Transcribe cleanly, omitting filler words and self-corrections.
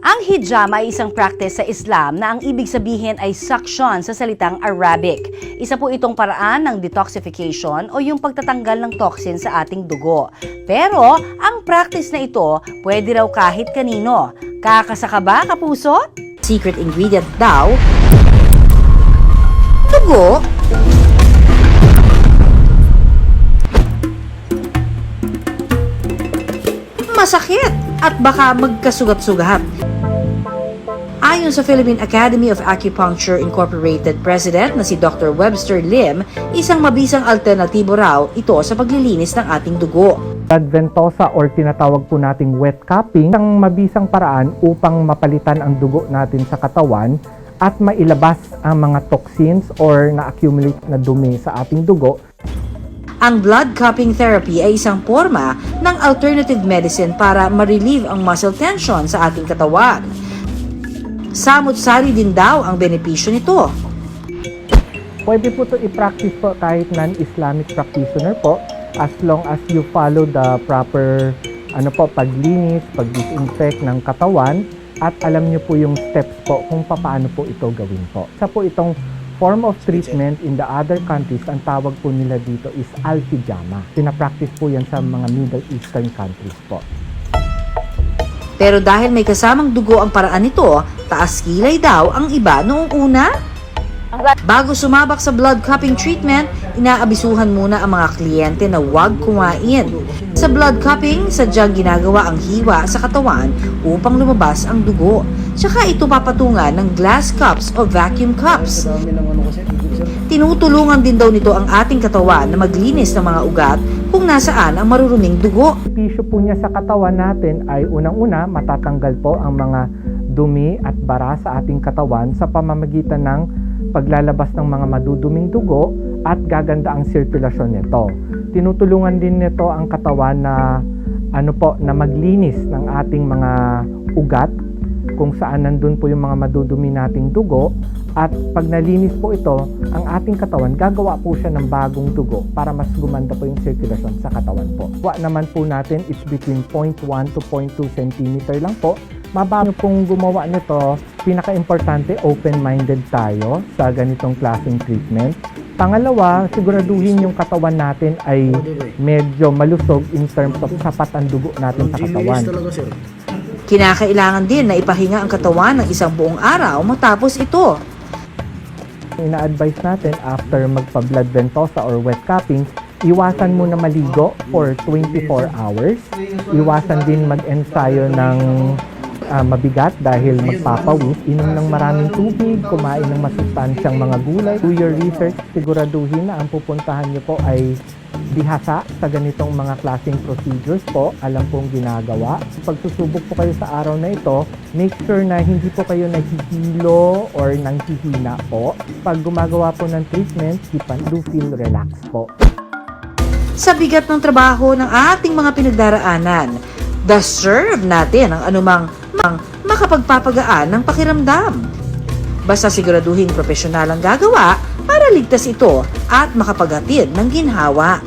Ang hijama ay isang practice sa Islam na ang ibig sabihin ay suction sa salitang Arabic. Isa po itong paraan ng detoxification o yung pagtatanggal ng toxin sa ating dugo. Pero ang practice na ito pwede raw kahit kanino. Kakasaka ba, kapuso? Secret ingredient daw, dugo. Masakit at baka magkasugat-sugat. Ayon sa Philippine Academy of Acupuncture Incorporated President na si Dr. Webster Lim, isang mabisang alternatibo raw ito sa paglilinis ng ating dugo. Blood ventosa or tinatawag po nating wet cupping, isang mabisang paraan upang mapalitan ang dugo natin sa katawan at mailabas ang mga toxins or na-accumulate na dumi sa ating dugo. Ang blood cupping therapy ay isang forma ng alternative medicine para ma-relieve ang muscle tension sa ating katawan. Samut-sari din daw ang benepisyo nito. Pwede po ito i-practice po kahit non-Islamic practitioner po as long as you follow the proper paglinis, pag-disinfect ng katawan at alam niyo po yung steps po kung paano po ito gawin po. Isa po itong form of treatment in the other countries, ang tawag po nila dito is al-hijama. Pina-practice po yan sa mga Middle Eastern countries po. Pero dahil may kasamang dugo ang paraan nito, taas kilay daw ang iba noong una. Bago sumabak sa blood cupping treatment, inaabisuhan muna ang mga kliyente na huwag kumain. Sa blood cupping, sadyang ginagawa ang hiwa sa katawan upang lumabas ang dugo. Tsaka ito papatungan ng glass cups o vacuum cups. Tinutulungan din daw nito ang ating katawan na maglinis ng mga ugat kung nasaan ang maruruming dugo. Ang tissue po niya sa katawan natin ay unang-una matatanggal po ang mga dumi at bara sa ating katawan sa pamamagitan ng paglalabas ng mga maduduming dugo at gaganda ang sirkulasyon nito. Tinutulungan din nito ang katawan na na maglinis ng ating mga ugat kung saan nandun po yung mga madudumi nating dugo at pag nalinis po ito, ang ating katawan gagawa po siya ng bagong dugo para mas gumanda po yung circulation sa katawan po. Gawa naman po natin is between 0.1 to 0.2 cm lang po. Mabago pong gumawa nito, pinaka-importante open-minded tayo sa ganitong klaseng treatment. Pangalawa, siguraduhin yung katawan natin ay medyo malusog in terms of sapat ang dugo natin sa katawan. Kinakailangan din na ipahinga ang katawan ng isang buong araw matapos ito. Ina-advise natin after magpa-blood ventosa or wet cupping, iwasan muna maligo for 24 hours. Iwasan din mag-ensayo ng mabigat dahil magpapawis. Inom ng maraming tubig, kumain ng masustansyang mga gulay. Do your research, siguraduhin na ang pupuntahan niyo po ay bihasa sa ganitong mga klaseng procedures po, alam pong ginagawa. Pag susubok po kayo sa araw na ito, make sure na hindi po kayo naghihilo or nanghihina po. Pag gumagawa po ng treatment, do feel relaxed po. Sa bigat ng trabaho ng ating mga pinagdaraanan, deserve natin ang anumang makapagpapagaan ng pakiramdam. Basta siguraduhin profesional ang gagawa para ligtas ito at makapaghatid ng ginhawa.